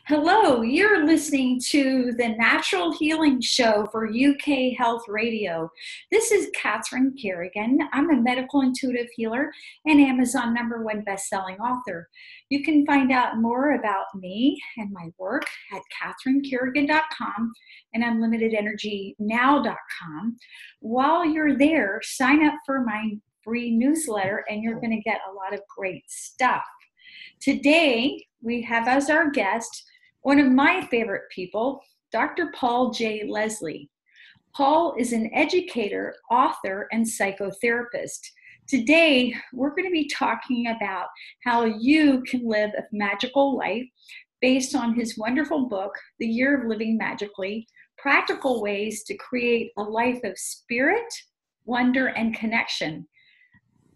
Hello, you're listening to the Natural Healing Show for UK Health Radio. This is Catherine Kerrigan. I'm a medical intuitive healer and Amazon #1 best-selling author. You can find out more about me and my work at catherinekerrigan.com and unlimitedenergynow.com. While you're there, sign up for my free newsletter and you're going to get a lot of great stuff. Today, we have as our guest one of my favorite people, Dr. Paul J. Leslie. Paul is an educator, author, and psychotherapist. Today, we're going to be talking about how you can live a magical life based on his wonderful book, The Year of Living Magically, Practical Ways to Create a Life of Spirit, Wonder, and Connection.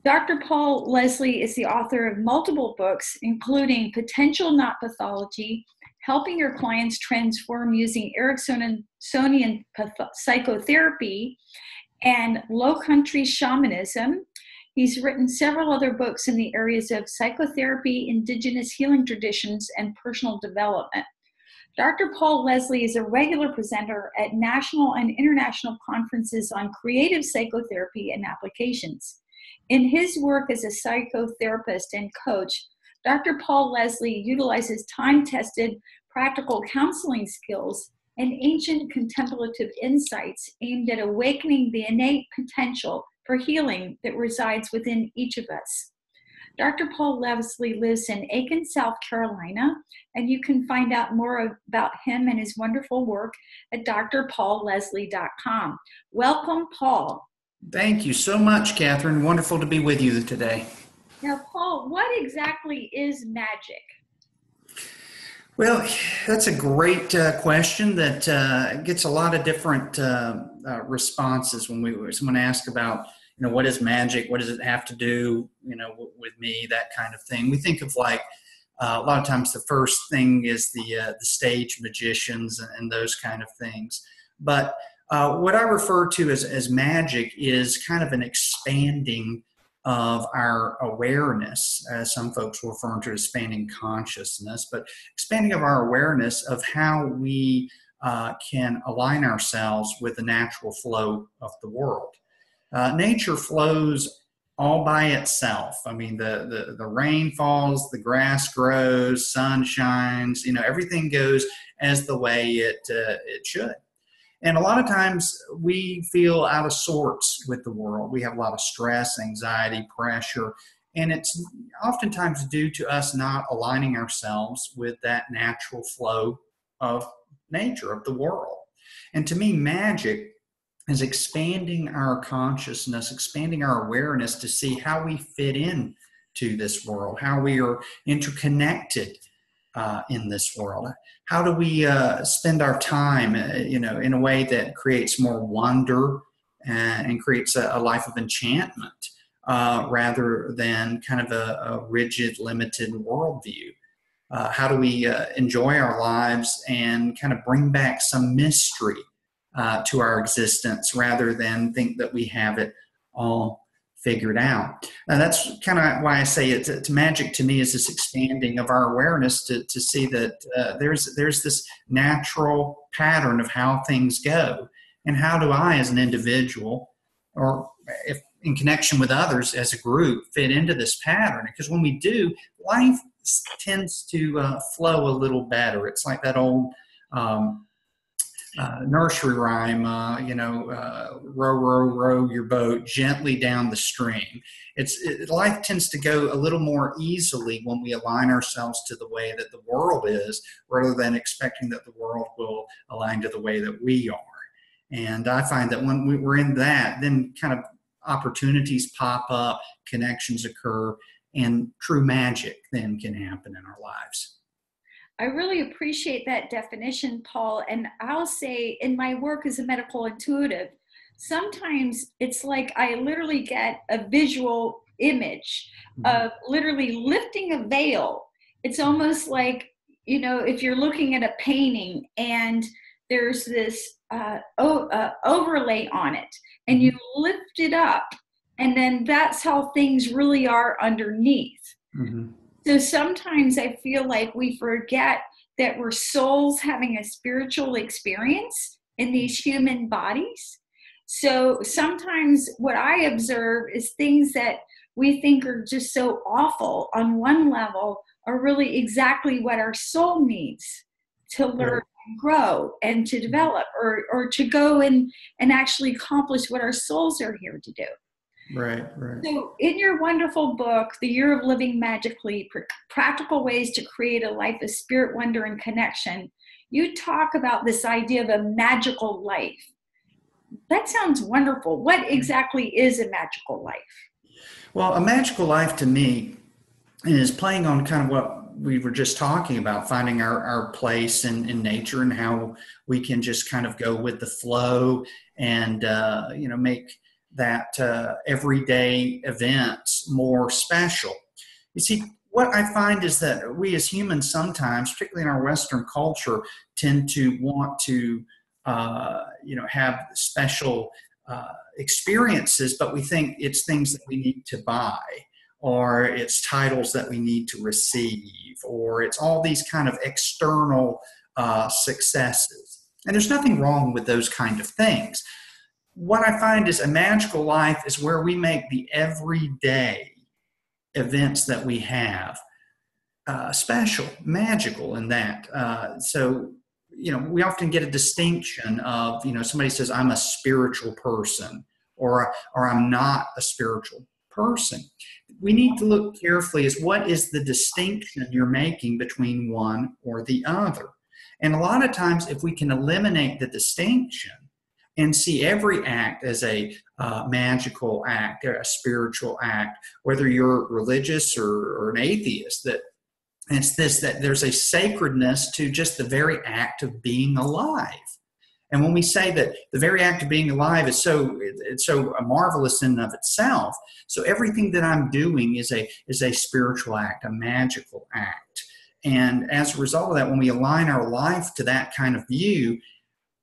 Dr. Paul Leslie is the author of multiple books, including Potential Not Pathology, Helping Your Clients Transform Using Ericksonian Psychotherapy, and Low Country Shamanism. He's written several other books in the areas of psychotherapy, indigenous healing traditions, and personal development. Dr. Paul Leslie is a regular presenter at national and international conferences on creative psychotherapy and applications. In his work as a psychotherapist and coach, Dr. Paul Leslie utilizes time-tested practical counseling skills and ancient contemplative insights aimed at awakening the innate potential for healing that resides within each of us. Dr. Paul Leslie lives in Aiken, South Carolina, and you can find out more about him and his wonderful work at drpaulleslie.com. Welcome, Paul. Thank you so much, Catherine. Wonderful to be with you today. Now, Paul, what exactly is magic? Well, that's a great question that gets a lot of different responses when someone asks about, what is magic? What does it have to do, with me? That kind of thing. We think of like a lot of times the first thing is the stage magicians and those kind of things. But what I refer to as magic is kind of an expanding of our awareness, as some folks will refer to as expanding consciousness, but expanding of our awareness of how we can align ourselves with the natural flow of the world. Nature flows all by itself. I mean, the rain falls, the grass grows, sun shines, everything goes as the way it should. And a lot of times we feel out of sorts with the world. We have a lot of stress, anxiety, pressure, and it's oftentimes due to us not aligning ourselves with that natural flow of nature, of the world. And to me, magic is expanding our consciousness, expanding our awareness to see how we fit in to this world, how we are interconnected in this world. How do we spend our time, in a way that creates more wonder and creates a life of enchantment rather than kind of a rigid, limited worldview? How do we enjoy our lives and kind of bring back some mystery to our existence rather than think that we have it all figured out? And that's kind of why I say it's magic to me, is this expanding of our awareness to see that there's this natural pattern of how things go, and how do I as an individual, or if in connection with others as a group, fit into this pattern. Because when we do, life tends to flow a little better. It's like that old nursery rhyme, row, row, row your boat gently down the stream. Life tends to go a little more easily when we align ourselves to the way that the world is, rather than expecting that the world will align to the way that we are. And I find that when we're in that, then kind of opportunities pop up, connections occur, and true magic then can happen in our lives. I really appreciate that definition, Paul. And I'll say in my work as a medical intuitive, sometimes it's like I literally get a visual image of literally lifting a veil. It's almost like, if you're looking at a painting and there's this overlay on it, and you lift it up, and then that's how things really are underneath. Mm-hmm. So sometimes I feel like we forget that we're souls having a spiritual experience in these human bodies. So sometimes what I observe is things that we think are just so awful on one level are really exactly what our soul needs to learn and grow and to develop, or to go and actually accomplish what our souls are here to do. Right, right. So in your wonderful book, The Year of Living Magically, Practical Ways to Create a Life of Spirit, Wonder, and Connection, you talk about this idea of a magical life. That sounds wonderful. What exactly is a magical life? Well, a magical life to me is playing on kind of what we were just talking about, finding our place in nature and how we can just kind of go with the flow and, make that everyday events more special. You see, what I find is that we as humans sometimes, particularly in our Western culture, tend to want to, have special experiences, but we think it's things that we need to buy, or it's titles that we need to receive, or it's all these kind of external successes. And there's nothing wrong with those kind of things. What I find is a magical life is where we make the everyday events that we have special, magical in that. We often get a distinction of, somebody says, I'm a spiritual person, or I'm not a spiritual person. We need to look carefully as what is the distinction you're making between one or the other. And a lot of times, if we can eliminate the distinction and see every act as a magical act, a spiritual act, whether you're religious or an atheist, that there's a sacredness to just the very act of being alive. And when we say that the very act of being alive is it's so marvelous in and of itself, so everything that I'm doing is a spiritual act, a magical act. And as a result of that, when we align our life to that kind of view,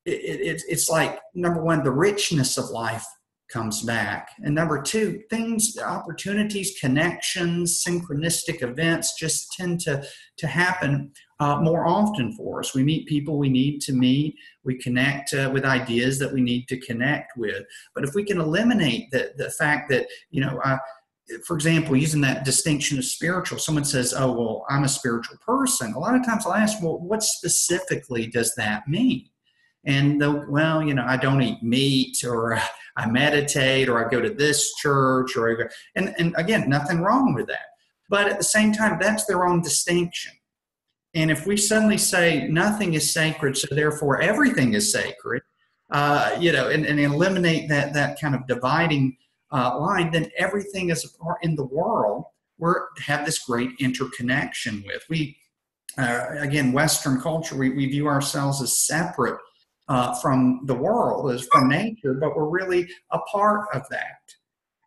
it's like, number one, the richness of life comes back. And number two, things, opportunities, connections, synchronistic events just tend to happen more often for us. We meet people we need to meet. We connect with ideas that we need to connect with. But if we can eliminate the fact that, for example, using that distinction of spiritual, someone says, oh, well, I'm a spiritual person. A lot of times I'll ask, well, what specifically does that mean? And I don't eat meat, or I meditate, or I go to this church, and again, nothing wrong with that. But at the same time, that's their own distinction. And if we suddenly say nothing is sacred, so therefore everything is sacred, and eliminate that kind of dividing line, then everything is a part in the world we have this great interconnection with. We, again, Western culture, we view ourselves as separate from the world, as from nature, but we're really a part of that.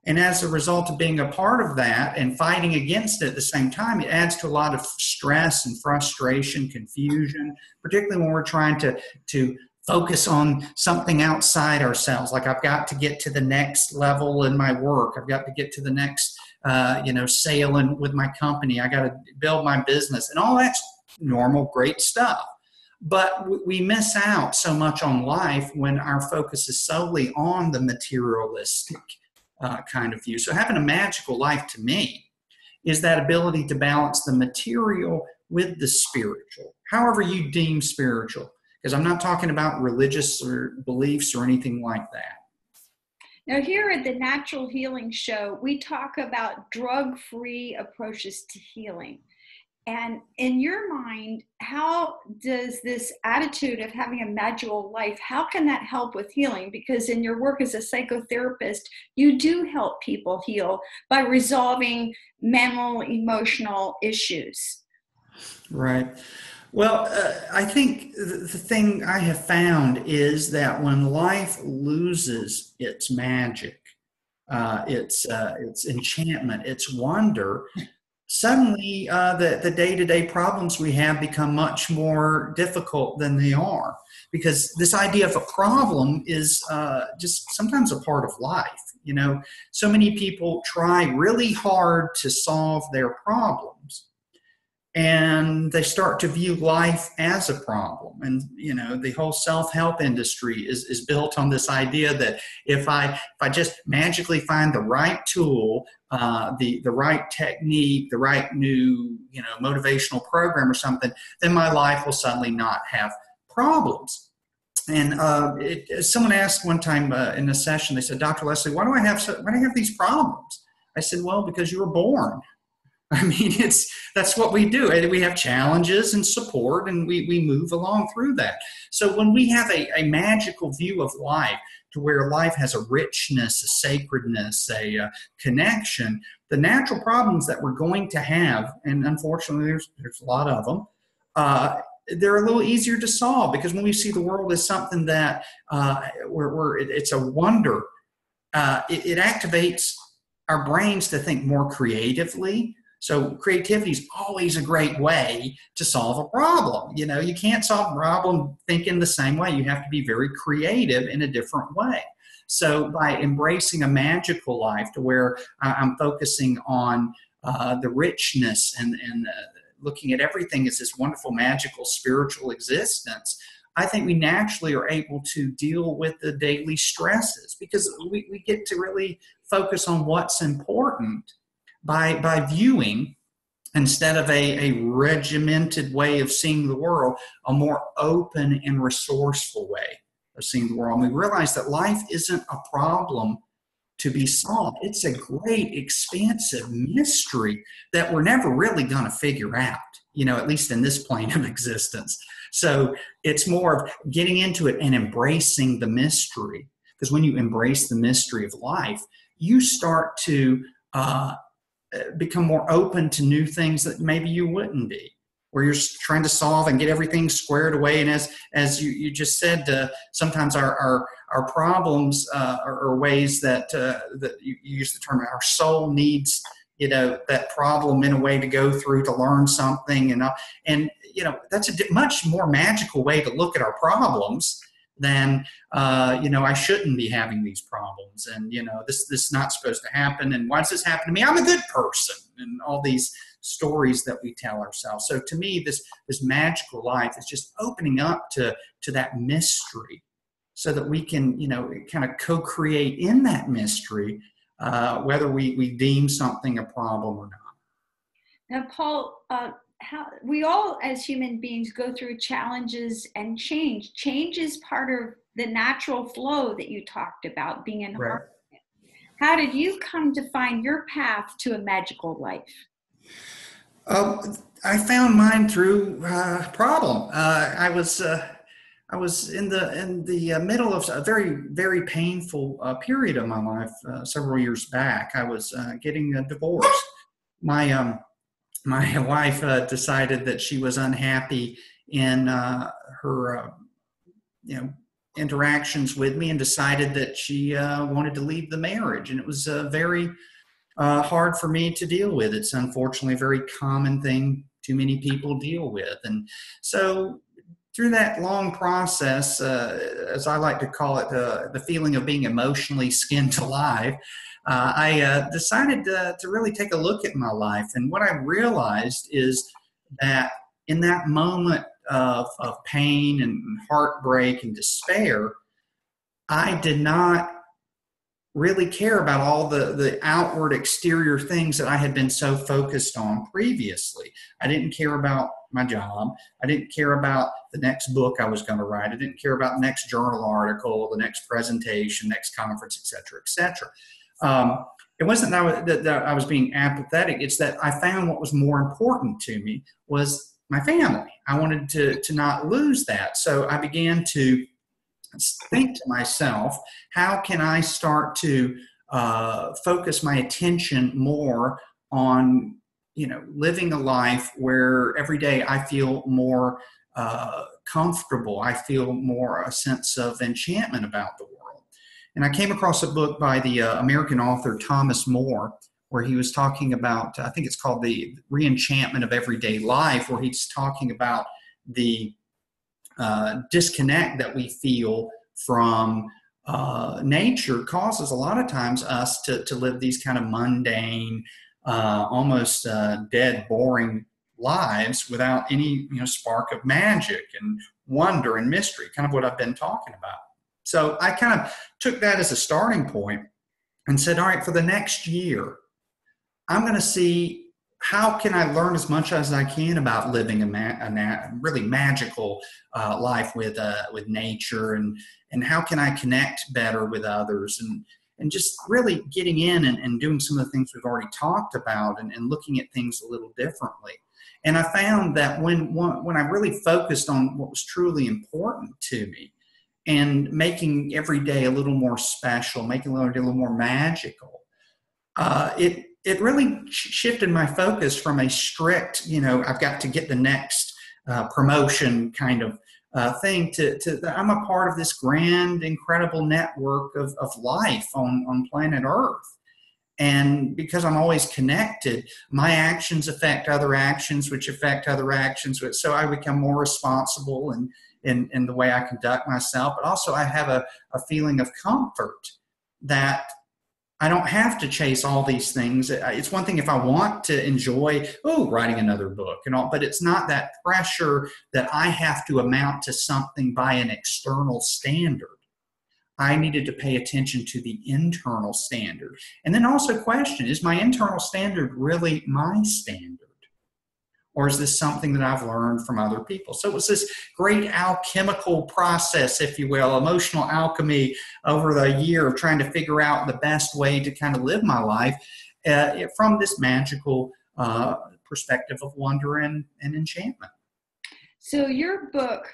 And as a result of being a part of that and fighting against it at the same time, it adds to a lot of stress and frustration, confusion, particularly when we're trying to focus on something outside ourselves. Like, I've got to get to the next level in my work. I've got to get to the next, sale with my company. I got to build my business, and all that's normal, great stuff. But we miss out so much on life when our focus is solely on the materialistic kind of view. So having a magical life, to me, is that ability to balance the material with the spiritual, however you deem spiritual, because I'm not talking about religious or beliefs or anything like that. Now, here at the Natural Healing Show, we talk about drug-free approaches to healing. And in your mind, how does this attitude of having a magical life, how can that help with healing? Because in your work as a psychotherapist, you do help people heal by resolving mental, emotional issues. Right. Well, I think the thing I have found is that when life loses its magic, its enchantment, its wonder, suddenly the day-to-day problems we have become much more difficult than they are, because this idea of a problem is just sometimes a part of life. So many people try really hard to solve their problems, and they start to view life as a problem. And the whole self-help industry is built on this idea that if I just magically find the right tool, the right technique, the right new motivational program or something, then my life will suddenly not have problems. And someone asked one time in a session, they said, "Dr. Leslie, why do I have these problems?" I said, "Well, because you were born." I mean, that's what we do. We have challenges and support, and we move along through that. So when we have a magical view of life, to where life has a richness, a sacredness, a connection, the natural problems that we're going to have, and unfortunately there's a lot of them, they're a little easier to solve, because when we see the world as something that it's a wonder, it activates our brains to think more creatively. So creativity is always a great way to solve a problem. You can't solve a problem thinking the same way. You have to be very creative in a different way. So by embracing a magical life, to where I'm focusing on the richness and looking at everything as this wonderful, magical, spiritual existence, I think we naturally are able to deal with the daily stresses, because we get to really focus on what's important by viewing, instead of a regimented way of seeing the world, a more open and resourceful way of seeing the world. And we realize that life isn't a problem to be solved. It's a great, expansive mystery that we're never really going to figure out, at least in this plane of existence. So it's more of getting into it and embracing the mystery. Because when you embrace the mystery of life, you start to become more open to new things that maybe you wouldn't be, where you're trying to solve and get everything squared away. And as you just said, sometimes our problems are ways that you use the term, our soul needs that problem in a way to go through to learn something, and that's a much more magical way to look at our problems than I shouldn't be having these problems, and this is not supposed to happen, and why does this happen to me? I'm a good person, and all these stories that we tell ourselves. So to me, this magical life is just opening up to that mystery, so that we can kind of co-create in that mystery, whether we deem something a problem or not. Now, Paul, how we all as human beings go through challenges and change. Change is part of the natural flow that you talked about, being in harmony. How did you come to find your path to a magical life? I found mine through problem. I was in the middle of a very, very painful period of my life several years back. I was getting a divorce. My wife decided that she was unhappy in her interactions with me, and decided that she wanted to leave the marriage. And it was very hard for me to deal with. It's unfortunately a very common thing too many people deal with. And so through that long process, as I like to call it, the feeling of being emotionally skinned alive, I decided to really take a look at my life. And what I realized is that in that moment of pain and heartbreak and despair, I did not really care about all the outward exterior things that I had been so focused on previously. I didn't care about my job. I didn't care about the next book I was going to write. I didn't care about the next journal article, the next presentation, next conference, et cetera, et cetera. It wasn't that I was being apathetic. It's that I found what was more important to me was my family. I wanted to not lose that. So I began to think to myself, how can I start to focus my attention more on, living a life where every day I feel more comfortable. I feel more a sense of enchantment about the world. And I came across a book by the American author Thomas More, where he was talking about, I think it's called The Reenchantment of Everyday Life, where he's talking about the disconnect that we feel from nature causes a lot of times us to live these kind of mundane, almost dead, boring lives without any, spark of magic and wonder and mystery, kind of what I've been talking about. So I kind of took that as a starting point and said, all right, for the next year, I'm going to see how can I learn as much as I can about living a really magical life with nature, and how can I connect better with others, and just really getting in and doing some of the things we've already talked about, and looking at things a little differently. And I found that when I really focused on what was truly important to me and making every day a little more special, making every day a little more magical, it really shifted my focus from a strict, I've got to get the next promotion kind of thing to I'm a part of this grand, incredible network of life on planet Earth. And because I'm always connected, my actions affect other actions, which affect other actions. So I become more responsible in the way I conduct myself. But also I have a feeling of comfort that I don't have to chase all these things. It's one thing if I want to enjoy, writing another book and all, but it's not that pressure that I have to amount to something by an external standard. I needed to pay attention to the internal standard. And then also question, is my internal standard really my standard? Or is this something that I've learned from other people? So it was this great alchemical process, if you will, emotional alchemy over the year of trying to figure out the best way to kind of live my life from this magical perspective of wonder and enchantment. So your book,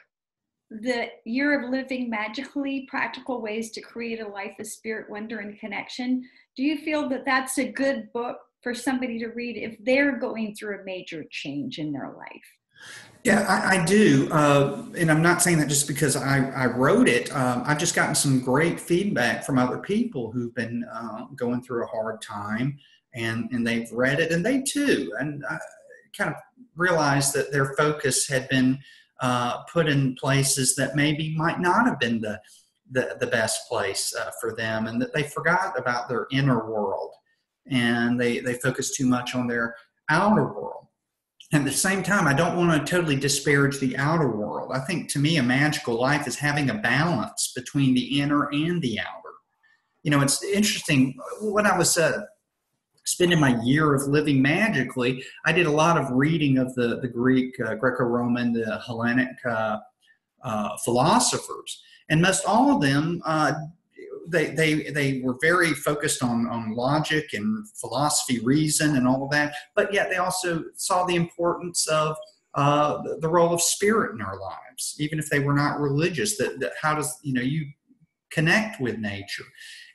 The Year of Living Magically, Practical Ways to Create a Life of Spirit, Wonder, and Connection, do you feel that that's a good book for somebody to read if they're going through a major change in their life? Yeah, I do. And I'm not saying that just because I wrote it. I've just gotten some great feedback from other people who've been going through a hard time, and they've read it, and they too. And I kind of realized that their focus had been put in places that maybe might not have been the best place for them, and that they forgot about their inner world, and they focus too much on their outer world. And at the same time, I don't want to totally disparage the outer world. I think to me, a magical life is having a balance between the inner and the outer. It's interesting. When I was spending my year of living magically, I did a lot of reading of the Greek, Greco-Roman, the Hellenic philosophers. And most all of them they were very focused on logic and philosophy, reason, and all of that. But yet they also saw the importance of the role of spirit in our lives, even if they were not religious. That how does you connect with nature?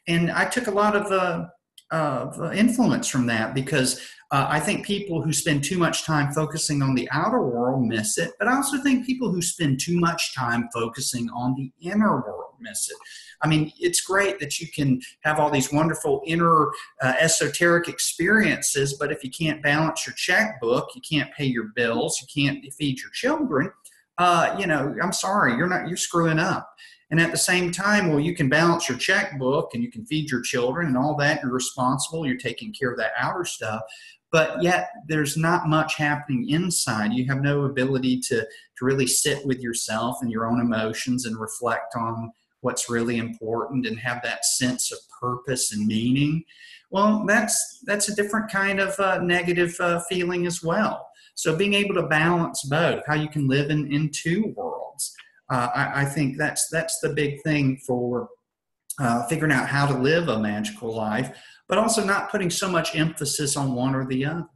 And I took a lot of influence from that, because I think people who spend too much time focusing on the outer world miss it, but I also think people who spend too much time focusing on the inner world miss it. I mean, it's great that you can have all these wonderful inner esoteric experiences, but if you can't balance your checkbook, you can't pay your bills, you can't feed your children, I'm sorry, you're screwing up. And at the same time, well, you can balance your checkbook and you can feed your children and all that. You're responsible. You're taking care of that outer stuff. But yet there's not much happening inside. You have no ability to really sit with yourself and your own emotions and reflect on what's really important and have that sense of purpose and meaning. Well, that's a different kind of negative feeling as well. So being able to balance both, how you can live in two worlds. I think that's the big thing for figuring out how to live a magical life, but also not putting so much emphasis on one or the other.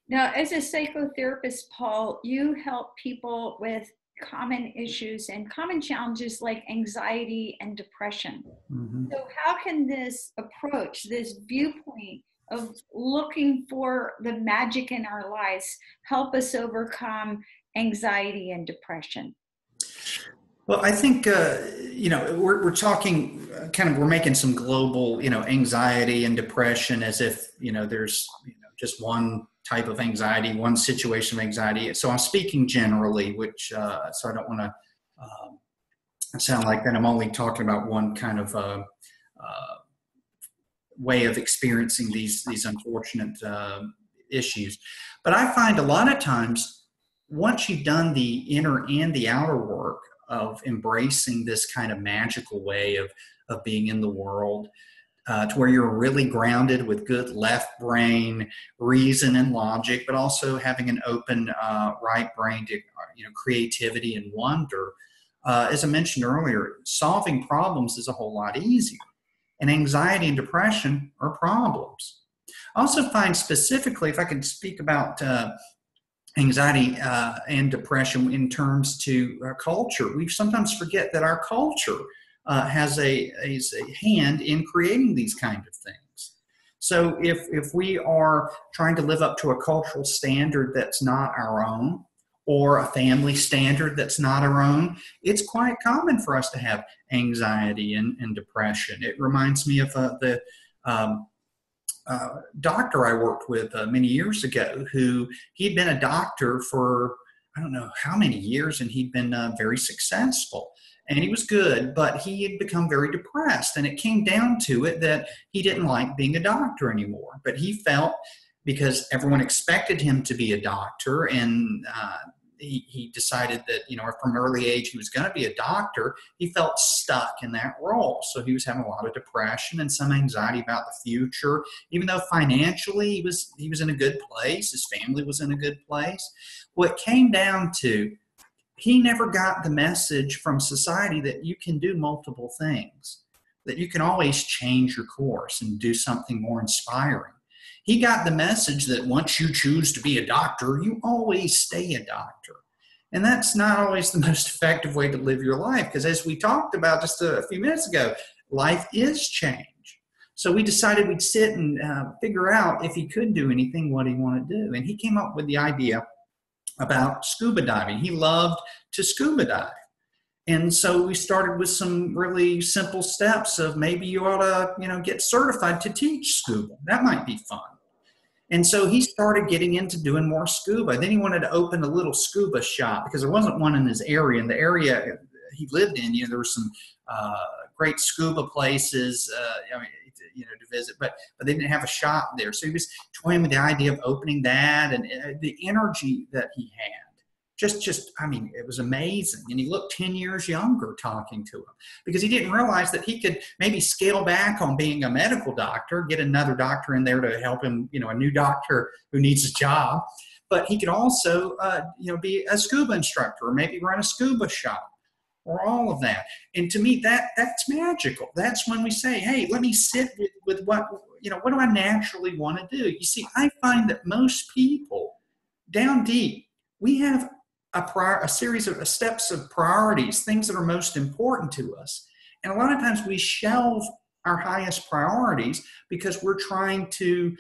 Now, as a psychotherapist, Paul, you help people with common issues and common challenges like anxiety and depression. Mm-hmm. So how can this approach, this viewpoint of looking for the magic in our lives, help us overcome anxiety and depression? Well, I think, we're talking we're making some global, anxiety and depression as if, there's, just one type of anxiety, one situation of anxiety. So I'm speaking generally, which, so I don't want to sound like that I'm only talking about one kind of way of experiencing these unfortunate issues. But I find a lot of times, once you've done the inner and the outer work of embracing this kind of magical way of being in the world, to where you're really grounded with good left brain reason and logic, but also having an open right brain to creativity and wonder. As I mentioned earlier, solving problems is a whole lot easier. And anxiety and depression are problems. I also find specifically, if I could speak about anxiety and depression in terms to culture, we sometimes forget that our culture has a hand in creating these kind of things. So if we are trying to live up to a cultural standard that's not our own, or a family standard that's not our own, it's quite common for us to have anxiety and depression. It reminds me of the doctor I worked with many years ago, who he'd been a doctor for I don't know how many years, and he'd been very successful. And he was good, but he had become very depressed. And it came down to it that he didn't like being a doctor anymore. But he felt, because everyone expected him to be a doctor, and he decided that, from an early age he was going to be a doctor, he felt stuck in that role. So he was having a lot of depression and some anxiety about the future, even though financially he was in a good place, his family was in a good place. Well, it came down to, he never got the message from society that you can do multiple things, that you can always change your course and do something more inspiring. He got the message that once you choose to be a doctor, you always stay a doctor. And that's not always the most effective way to live your life, because as we talked about just a few minutes ago, life is change. So we decided we'd sit and figure out, if he could do anything, what he wanted to do. And he came up with the idea about scuba diving. He loved to scuba dive. And so we started with some really simple steps of, maybe you ought to, get certified to teach scuba. That might be fun. And so he started getting into doing more scuba. Then he wanted to open a little scuba shop, because there wasn't one in his area. In the area he lived in, there were some great scuba places, to visit, but they didn't have a shop there. So he was toying with the idea of opening that, and the energy that he had. It was amazing. And he looked 10 years younger talking to him, because he didn't realize that he could maybe scale back on being a medical doctor, get another doctor in there to help him, a new doctor who needs a job. But he could also, be a scuba instructor, or maybe run a scuba shop, or all of that. And to me, that's magical. That's when we say, hey, let me sit with what do I naturally want to do? You see, I find that most people down deep, we have a series of steps of priorities, things that are most important to us. And a lot of times we shelve our highest priorities because we're trying to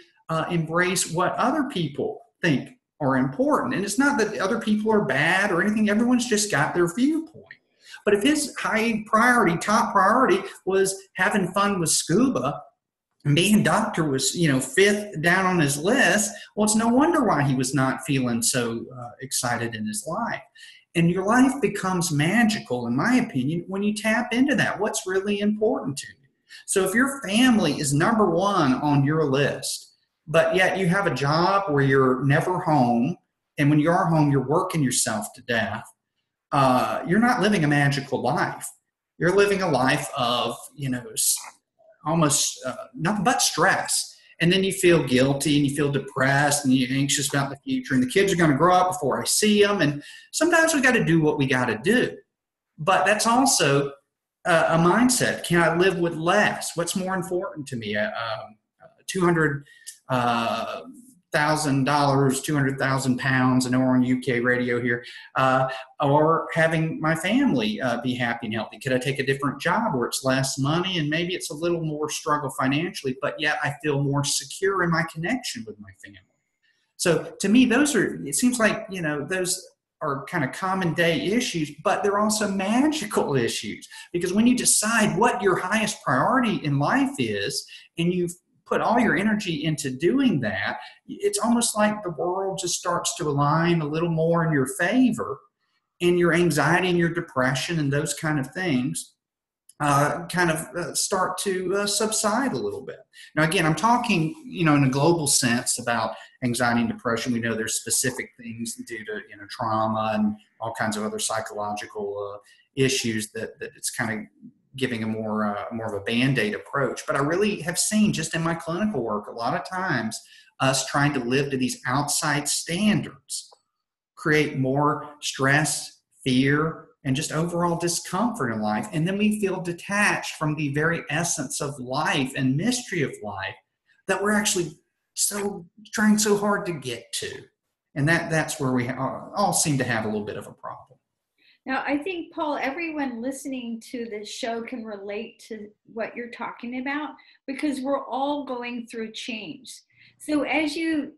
embrace what other people think are important. And it's not that other people are bad or anything. Everyone's just got their viewpoint. But if his top priority was having fun with scuba, and being a doctor was, fifth down on his list, well, it's no wonder why he was not feeling so excited in his life. And your life becomes magical, in my opinion, when you tap into that. What's really important to you? So if your family is number one on your list, but yet you have a job where you're never home, and when you are home, you're working yourself to death, you're not living a magical life. You're living a life of, almost nothing but stress. And then you feel guilty, and you feel depressed, and you're anxious about the future, and the kids are going to grow up before I see them. And sometimes we got to do what we got to do. But that's also a mindset. Can I live with less? What's more important to me? $200,000, 200,000 pounds, I know we're on UK radio here, or having my family be happy and healthy? Could I take a different job where it's less money and maybe it's a little more struggle financially, but yet I feel more secure in my connection with my family? So to me, it seems like, those are kind of common day issues, but they're also magical issues, because when you decide what your highest priority in life is, and you've put all your energy into doing that, it's almost like the world just starts to align a little more in your favor, and your anxiety and your depression and those kind of things kind of start to subside a little bit. Now, again, I'm talking, in a global sense about anxiety and depression. We know there's specific things due to, trauma and all kinds of other psychological issues that it's kind of giving a more of a Band-Aid approach. But I really have seen just in my clinical work, a lot of times us trying to live to these outside standards create more stress, fear, and just overall discomfort in life. And then we feel detached from the very essence of life and mystery of life that we're actually trying so hard to get to. And that's where we all seem to have a little bit of a problem. Now, I think, Paul, everyone listening to this show can relate to what you're talking about, because we're all going through change. So as you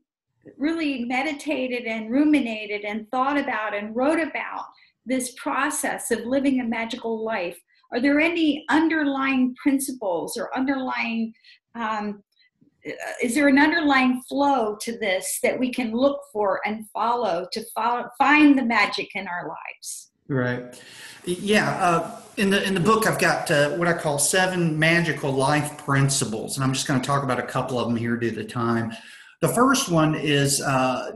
really meditated and ruminated and thought about and wrote about this process of living a magical life, are there any underlying principles or is there an underlying flow to this that we can look for and find the magic in our lives? Right. Yeah. In the book, I've got what I call 7 magical life principles, and I'm just going to talk about a couple of them here due to time. The first one is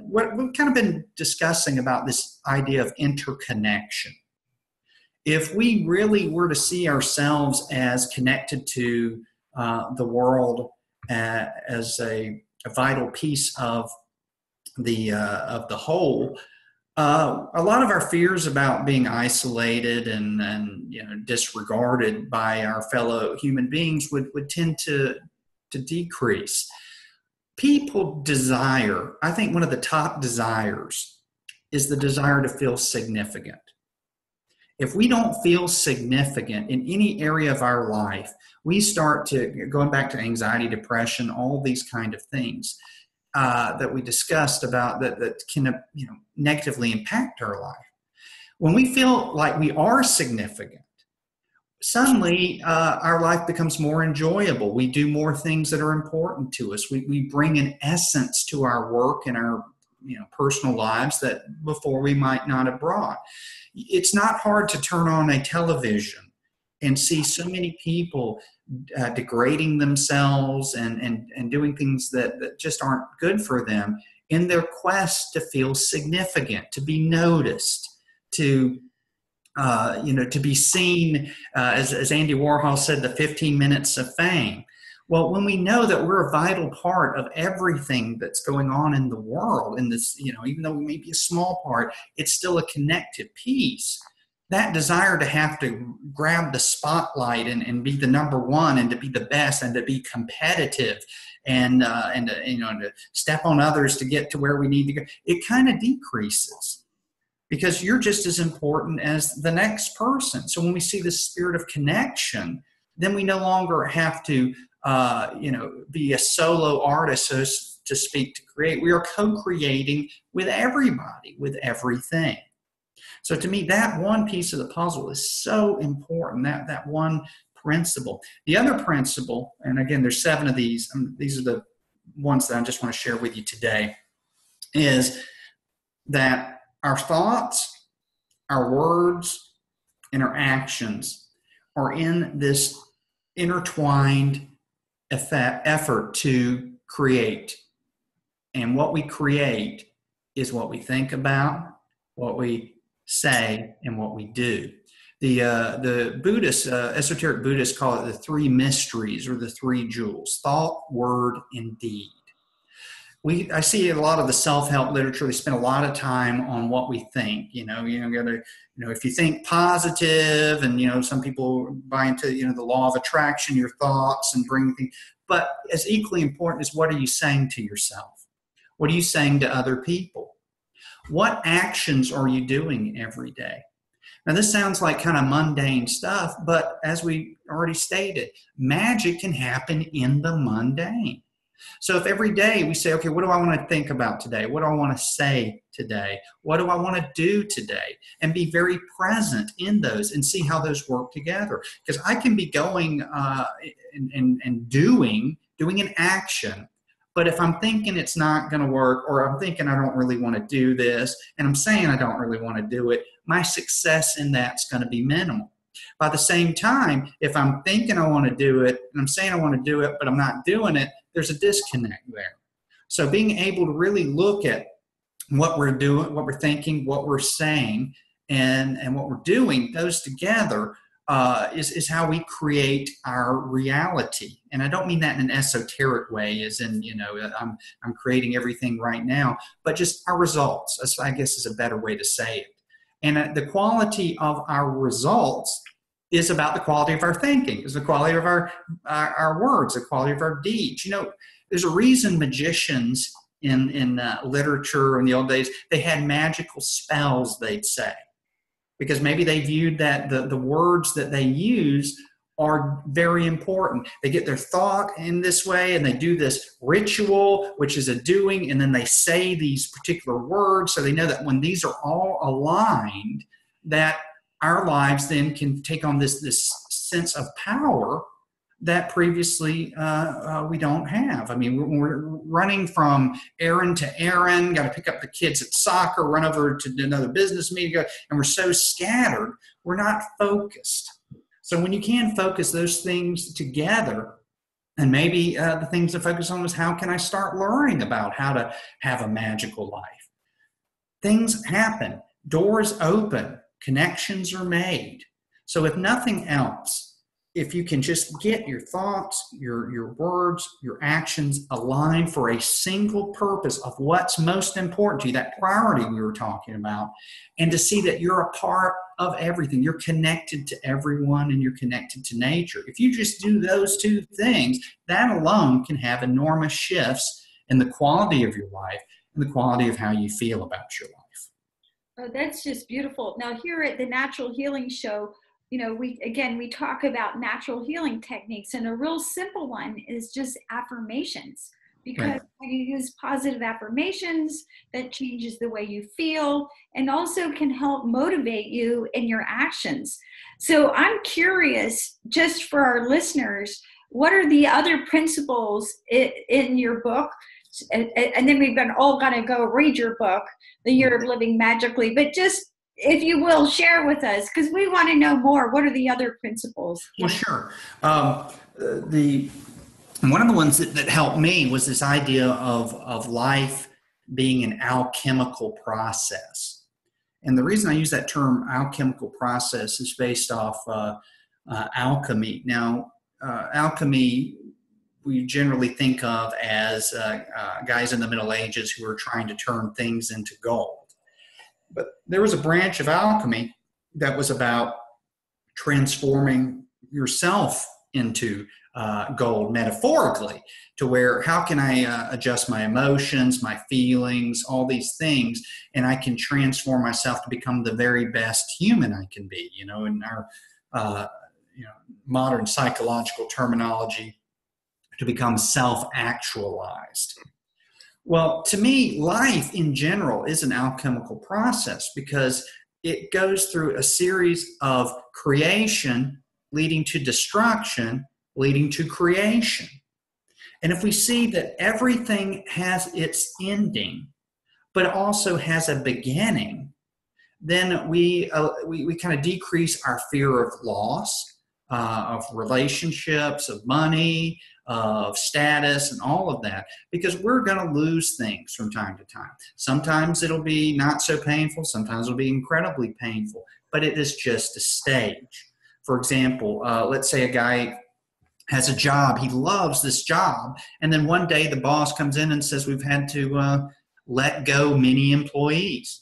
what we've kind of been discussing about this idea of interconnection. If we really were to see ourselves as connected to the world as a vital piece of the whole, a lot of our fears about being isolated and disregarded by our fellow human beings would tend to decrease. People desire, I think one of the top desires is the desire to feel significant. If we don't feel significant in any area of our life, we start to, going back to anxiety, depression, all these kind of things that we discussed about that can negatively impact our life. When we feel like we are significant, suddenly our life becomes more enjoyable. We do more things that are important to us. We bring an essence to our work and our personal lives that before we might not have brought. It's not hard to turn on a television and see so many people degrading themselves and doing things that just aren't good for them in their quest to feel significant, to be noticed, to be seen, as Andy Warhol said, the 15 minutes of fame. Well, when we know that we're a vital part of everything that's going on in the world, in this, even though we may be a small part, it's still a connected piece. That desire to have to grab the spotlight and be the number one and to be the best and to be competitive and to step on others to get to where we need to go, it kind of decreases. Because you're just as important as the next person. So when we see this spirit of connection, then we no longer have to, be a solo artist, so to speak, to create. We are co-creating with everybody, with everything. So to me, that one piece of the puzzle is so important, that one principle. The other principle, and again, there's 7 of these, these are the ones that I just want to share with you today, is that our thoughts, our words, and our actions are in this intertwined effort to create. And what we create is what we think about, what we say, and what we do. The Buddhists, esoteric Buddhists call it the 3 mysteries or the 3 jewels: thought, word, and deed. I see a lot of the self-help literature. They spend a lot of time on what we think. If you think positive, and some people buy into the law of attraction, your thoughts, and bring things. But as equally important is, what are you saying to yourself? What are you saying to other people? What actions are you doing every day? Now, this sounds like kind of mundane stuff, but as we already stated, magic can happen in the mundane. So if every day we say, okay, what do I want to think about today? What do I want to say today? What do I want to do today? And be very present in those and see how those work together. Because I can be going and doing an action, but if I'm thinking it's not going to work, or I'm thinking I don't really want to do this, and I'm saying I don't really want to do it, my success in that's going to be minimal. By the same time, if I'm thinking I want to do it and I'm saying I want to do it, but I'm not doing it, there's a disconnect there. So being able to really look at what we're doing, what we're thinking, what we're saying, and what we're doing, those together is how we create our reality. And I don't mean that in an esoteric way, as in, I'm creating everything right now, but just our results, I guess is a better way to say it. And the quality of our results is about the quality of our thinking, is the quality of our words, the quality of our deeds. There's a reason magicians in literature in the old days, they had magical spells, they'd say, because maybe they viewed that the words that they use are very important. They get their thought in this way, and they do this ritual, which is a doing, and then they say these particular words, so they know that when these are all aligned, that our lives then can take on this sense of power that previously we don't have. I mean, we're running from errand to errand, got to pick up the kids at soccer, run over to another business meeting, and we're so scattered, we're not focused. So when you can focus those things together, and maybe the things to focus on is how can I start learning about how to have a magical life? Things happen, doors open, connections are made. So if nothing else, if you can just get your thoughts, your words, your actions aligned for a single purpose of what's most important to you, that priority we were talking about, and to see that you're a part of everything. You're connected to everyone and you're connected to nature. If you just do those two things, that alone can have enormous shifts in the quality of your life and the quality of how you feel about your life. Oh, that's just beautiful. Now, here at the Natural Healing Show, we talk about natural healing techniques, and a real simple one is just affirmations, because Right. when you use positive affirmations, that changes the way you feel and also can help motivate you in your actions. So I'm curious, just for our listeners, what are the other principles in your book? And then we've all got to go read your book, The Year of Living Magically, but just, if you will, share with us, because we want to know more. What are the other principles? Well, sure. One of the ones that helped me was this idea of life being an alchemical process. And the reason I use that term alchemical process is based off alchemy. Now, alchemy we generally think of as guys in the Middle Ages who were trying to turn things into gold. But there was a branch of alchemy that was about transforming yourself into gold, metaphorically, to where how can I adjust my emotions, my feelings, all these things, and I can transform myself to become the very best human I can be. In our modern psychological terminology, to become self-actualized. Well, to me, life in general is an alchemical process because it goes through a series of creation leading to destruction, leading to creation. And if we see that everything has its ending, but also has a beginning, then we kind of decrease our fear of loss, of relationships, of money, of status, and all of that, because we're going to lose things from time to time. Sometimes it'll be not so painful, sometimes it'll be incredibly painful, but it is just a stage. For example, let's say a guy has a job, he loves this job, and then one day the boss comes in and says we've had to let go many employees.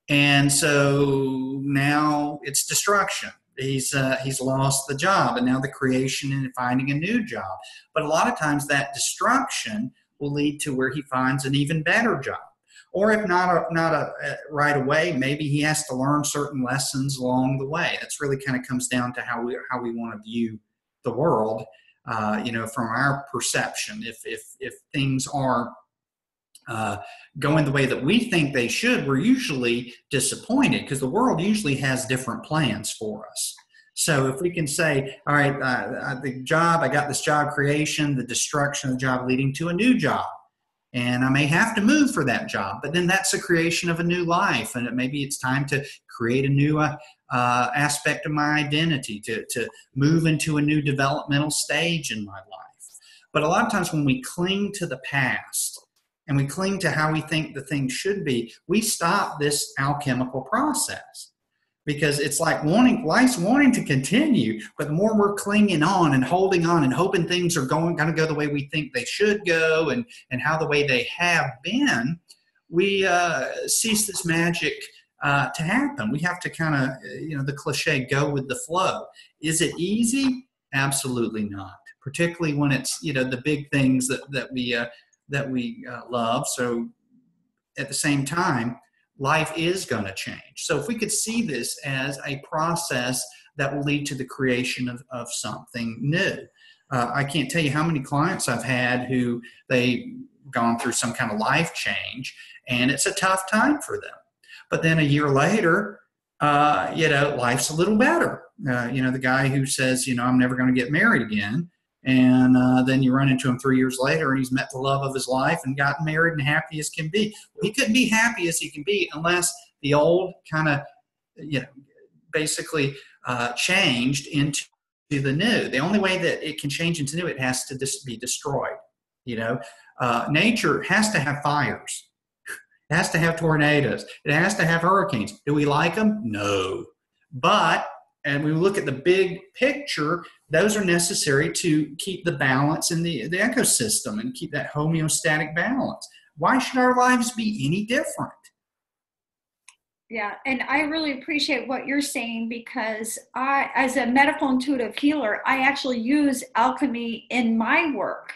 And so now it's destruction. He's lost the job, and now the creation and finding a new job. But a lot of times that destruction will lead to where he finds an even better job. Or if not right away, maybe he has to learn certain lessons along the way. That's really kind of comes down to how we want to view the world, from our perception. If things are going the way that we think they should, we're usually disappointed because the world usually has different plans for us. So if we can say, all right, the job, I got this job creation, the destruction of the job leading to a new job. And I may have to move for that job, but then that's the creation of a new life. And maybe it's time to create a new aspect of my identity, to move into a new developmental stage in my life. But a lot of times when we cling to the past and we cling to how we think the thing should be, we stop this alchemical process. Because it's like life's wanting to continue, but the more we're clinging on and holding on and hoping things are going to go the way we think they should go and how the way they have been, we cease this magic to happen. We have to kind of, the cliche, go with the flow. Is it easy? Absolutely not. Particularly when it's, the big things that we love. So at the same time, life is going to change. So if we could see this as a process that will lead to the creation of something new. I can't tell you how many clients I've had who they've gone through some kind of life change, and it's a tough time for them. But then a year later, life's a little better. The guy who says, I'm never going to get married again. And then you run into him 3 years later and he's met the love of his life and gotten married and happy as can be. Well, he couldn't be happy as he can be unless the old kind of, basically changed into the new. The only way that it can change into new, it has to be destroyed. Nature has to have fires. It has to have tornadoes. It has to have hurricanes. Do we like them? No. But, and we look at the big picture, those are necessary to keep the balance in the ecosystem and keep that homeostatic balance. Why should our lives be any different? Yeah, and I really appreciate what you're saying, because I, as a medical intuitive healer, I actually use alchemy in my work.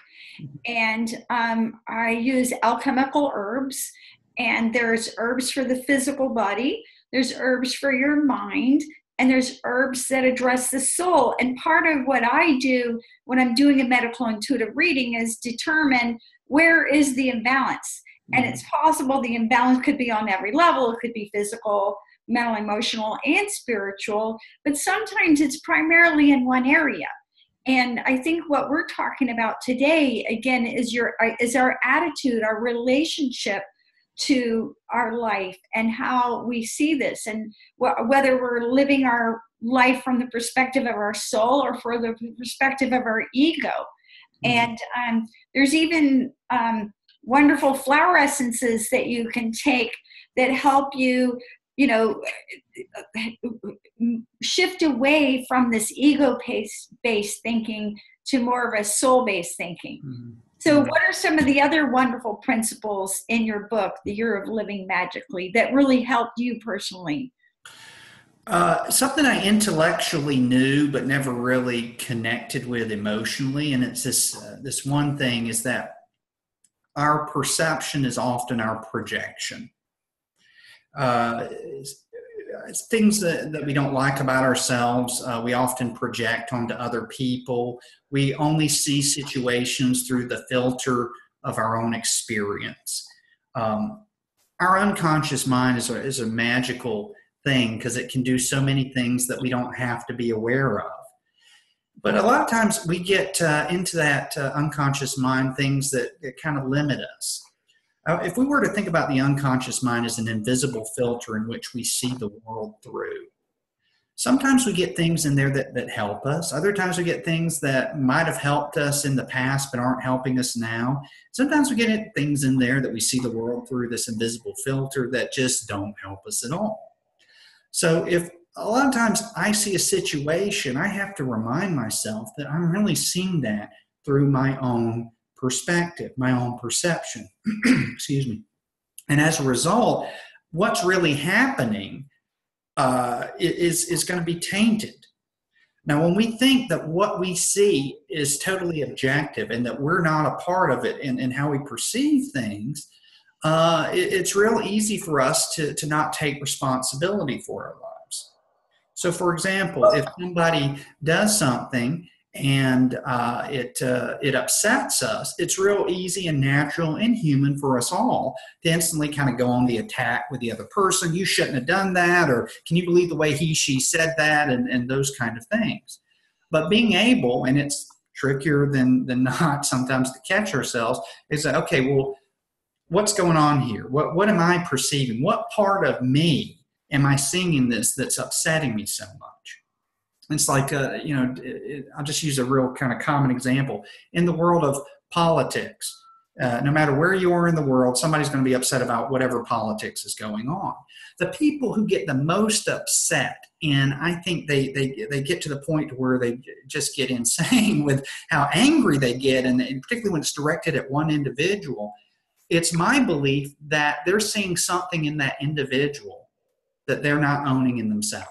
And I use alchemical herbs, and there's herbs for the physical body, there's herbs for your mind, and there's herbs that address the soul. And part of what I do when I'm doing a medical intuitive reading is determine where is the imbalance. And it's possible the imbalance could be on every level. It could be physical, mental, emotional, and spiritual. But sometimes it's primarily in one area. And I think what we're talking about today, again, is our attitude, our relationship to our life and how we see this, and whether we're living our life from the perspective of our soul or from the perspective of our ego. And there's even wonderful flower essences that you can take that help you, shift away from this ego-based thinking to more of a soul-based thinking. So what are some of the other wonderful principles in your book, The Year of Living Magically, that really helped you personally? Something I intellectually knew but never really connected with emotionally, and it's this one thing, is that our perception is often our projection. It's things that we don't like about ourselves, we often project onto other people. We only see situations through the filter of our own experience. Our unconscious mind is a magical thing because it can do so many things that we don't have to be aware of. But a lot of times we get into that unconscious mind things that kind of limit us. If we were to think about the unconscious mind as an invisible filter in which we see the world through, sometimes we get things in there that help us. Other times we get things that might have helped us in the past but aren't helping us now. Sometimes we get things in there that we see the world through this invisible filter that just don't help us at all. So if a lot of times I see a situation, I have to remind myself that I'm really seeing that through my own perspective, my own perception. Excuse me. And as a result, what's really happening is going to be tainted. Now, when we think that what we see is totally objective and that we're not a part of it in how we perceive things, it's real easy for us to not take responsibility for our lives. So, for example, if somebody does something and it upsets us, it's real easy and natural and human for us all to instantly kind of go on the attack with the other person. You shouldn't have done that, or can you believe the way she said that, and those kind of things. But being able, and it's trickier than not sometimes to catch ourselves, is that, okay, well, what's going on here? What am I perceiving? What part of me am I seeing in this that's upsetting me so much? It's like, I'll just use a real kind of common example. In the world of politics, no matter where you are in the world, somebody's going to be upset about whatever politics is going on. The people who get the most upset, and I think they get to the point where they just get insane with how angry they get, and particularly when it's directed at one individual, it's my belief that they're seeing something in that individual that they're not owning in themselves.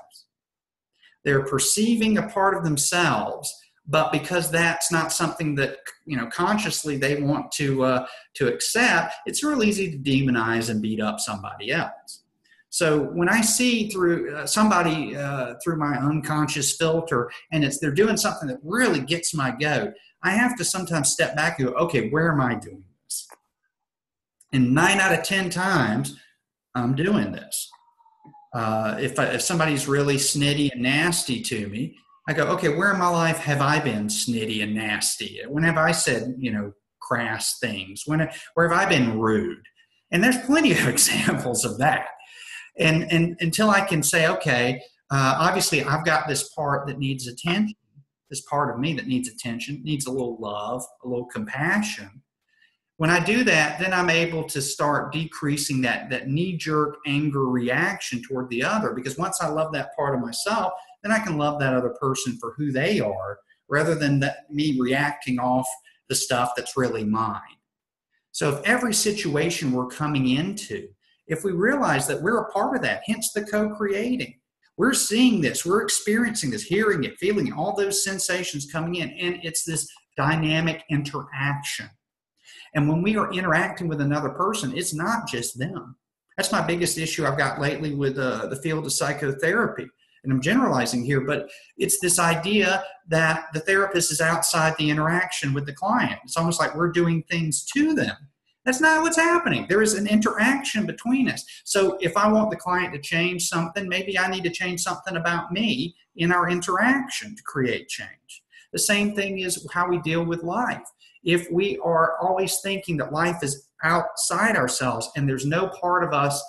They're perceiving a part of themselves, but because that's not something that consciously they want to accept, it's real easy to demonize and beat up somebody else. So when I see through somebody through my unconscious filter, and they're doing something that really gets my goat, I have to sometimes step back and go, okay, where am I doing this? And 9 out of 10 times, I'm doing this. If somebody's really snitty and nasty to me, I go, okay, where in my life have I been snitty and nasty? When have I said, crass things? Where have I been rude? And there's plenty of examples of that. And until I can say, okay, obviously I've got this part that needs attention, this part of me that needs attention, needs a little love, a little compassion. When I do that, then I'm able to start decreasing that knee-jerk anger reaction toward the other, because once I love that part of myself, then I can love that other person for who they are rather than me reacting off the stuff that's really mine. So if every situation we're coming into, if we realize that we're a part of that, hence the co-creating, we're seeing this, we're experiencing this, hearing it, feeling all those sensations coming in, and it's this dynamic interaction. And when we are interacting with another person, it's not just them. That's my biggest issue I've got lately with the field of psychotherapy. And I'm generalizing here, but it's this idea that the therapist is outside the interaction with the client. It's almost like we're doing things to them. That's not what's happening. There is an interaction between us. So if I want the client to change something, maybe I need to change something about me in our interaction to create change. The same thing is how we deal with life. If we are always thinking that life is outside ourselves and there's no part of us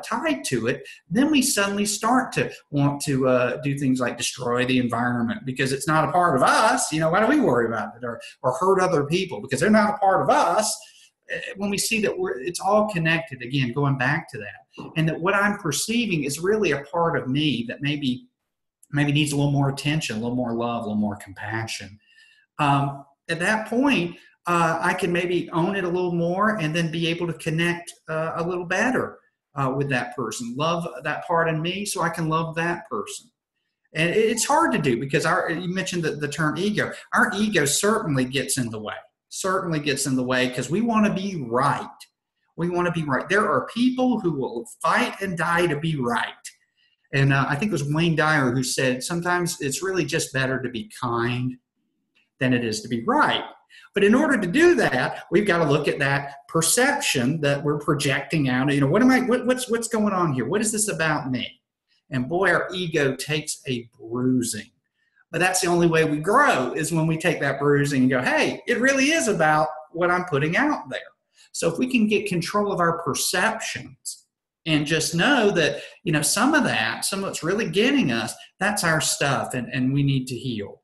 tied to it, then we suddenly start to want to do things like destroy the environment because it's not a part of us. Why do we worry about it? Or hurt other people because they're not a part of us. When we see that it's all connected, again, going back to that, and that what I'm perceiving is really a part of me that maybe needs a little more attention, a little more love, a little more compassion. At that point, I can maybe own it a little more and then be able to connect a little better with that person. Love that part in me so I can love that person. And it's hard to do because you mentioned the term ego. Our ego certainly gets in the way. Because we want to be right. We want to be right. There are people who will fight and die to be right. And I think it was Wayne Dyer who said, sometimes it's really just better to be kind than it is to be right. But in order to do that, we've got to look at that perception that we're projecting out. What's going on here? What is this about me? And boy, our ego takes a bruising. But that's the only way we grow is when we take that bruising and go, hey, it really is about what I'm putting out there. So if we can get control of our perceptions and just know that, some of what's really getting us, that's our stuff and we need to heal.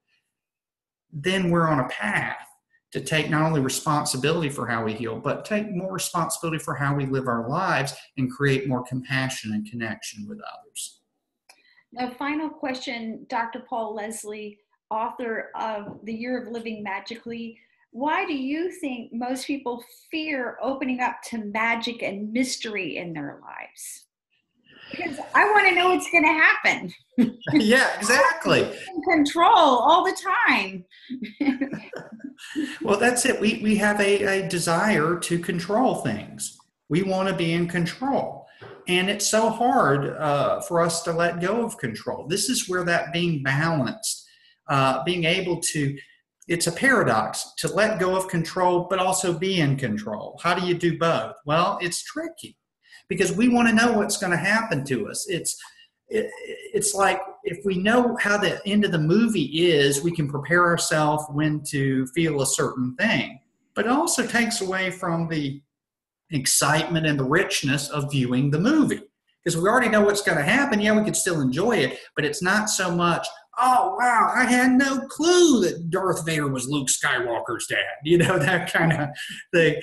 Then we're on a path to take not only responsibility for how we heal, but take more responsibility for how we live our lives and create more compassion and connection with others. The final question, Dr. Paul Leslie, author of The Year of Living Magically. Why do you think most people fear opening up to magic and mystery in their lives? Because I want to know what's going to happen. Yeah, exactly. In control all the time. Well, that's it. We have a desire to control things. We want to be in control. And it's so hard for us to let go of control. This is where that being balanced, being able to, it's a paradox to let go of control, but also be in control. How do you do both? Well, it's tricky because we want to know what's going to happen to us. It's like if we know how the end of the movie is, we can prepare ourselves when to feel a certain thing. But it also takes away from the excitement and the richness of viewing the movie because we already know what's going to happen. Yeah, we could still enjoy it, but it's not so much, oh, wow, I had no clue that Darth Vader was Luke Skywalker's dad, that kind of thing.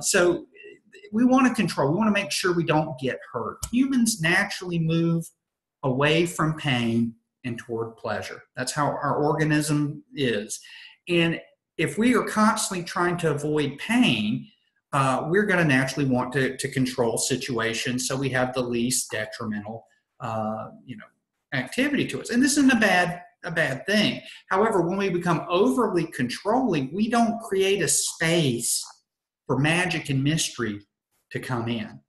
So we want to control. We want to make sure we don't get hurt. Humans naturally move away from pain and toward pleasure. That's how our organism is. And if we are constantly trying to avoid pain, we're going to naturally want to control situations so we have the least detrimental, activity to us. And this isn't a bad thing. However, when we become overly controlling, we don't create a space for magic and mystery to come in.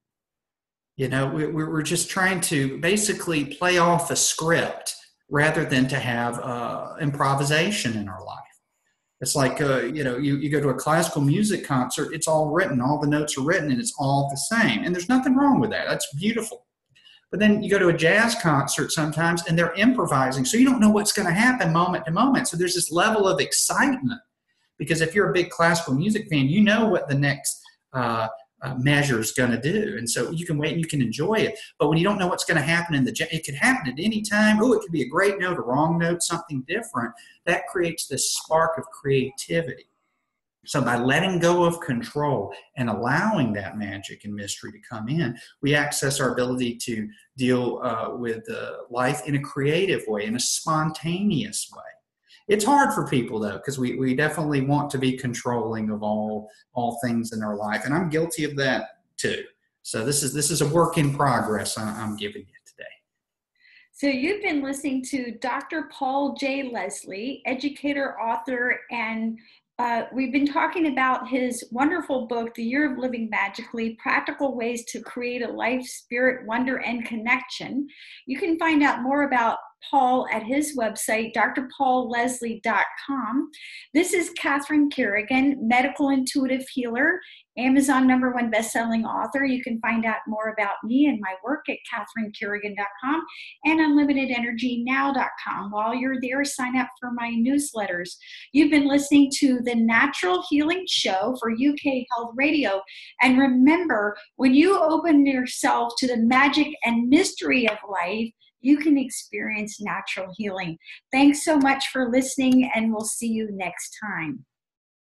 We're just trying to basically play off a script rather than to have improvisation in our life. It's like, you go to a classical music concert, it's all written, all the notes are written, and it's all the same. And there's nothing wrong with that. That's beautiful. But then you go to a jazz concert sometimes, and they're improvising, so you don't know what's going to happen moment to moment. So there's this level of excitement, because if you're a big classical music fan, you know what the next measure is going to do. And so you can wait and you can enjoy it. But when you don't know what's going to happen it could happen at any time. Oh, it could be a great note, a wrong note, something different. That creates this spark of creativity. So by letting go of control and allowing that magic and mystery to come in, we access our ability to deal with life in a creative way, in a spontaneous way. It's hard for people, though, because we definitely want to be controlling of all things in our life, and I'm guilty of that too. So this is a work in progress I'm giving you today. So you've been listening to Dr. Paul J. Leslie, educator, author, and we've been talking about his wonderful book, The Year of Living Magically, Practical Ways to Create a Life, Spirit, Wonder, and Connection. You can find out more about Paul at his website, drpaulleslie.com. This is Catherine Kerrigan, medical intuitive healer, Amazon #1 best-selling author. You can find out more about me and my work at catherinekerrigan.com and unlimitedenergynow.com. While you're there, sign up for my newsletters. You've been listening to The Natural Healing Show for UK Health Radio. And remember, when you open yourself to the magic and mystery of life, you can experience natural healing. Thanks so much for listening, and we'll see you next time.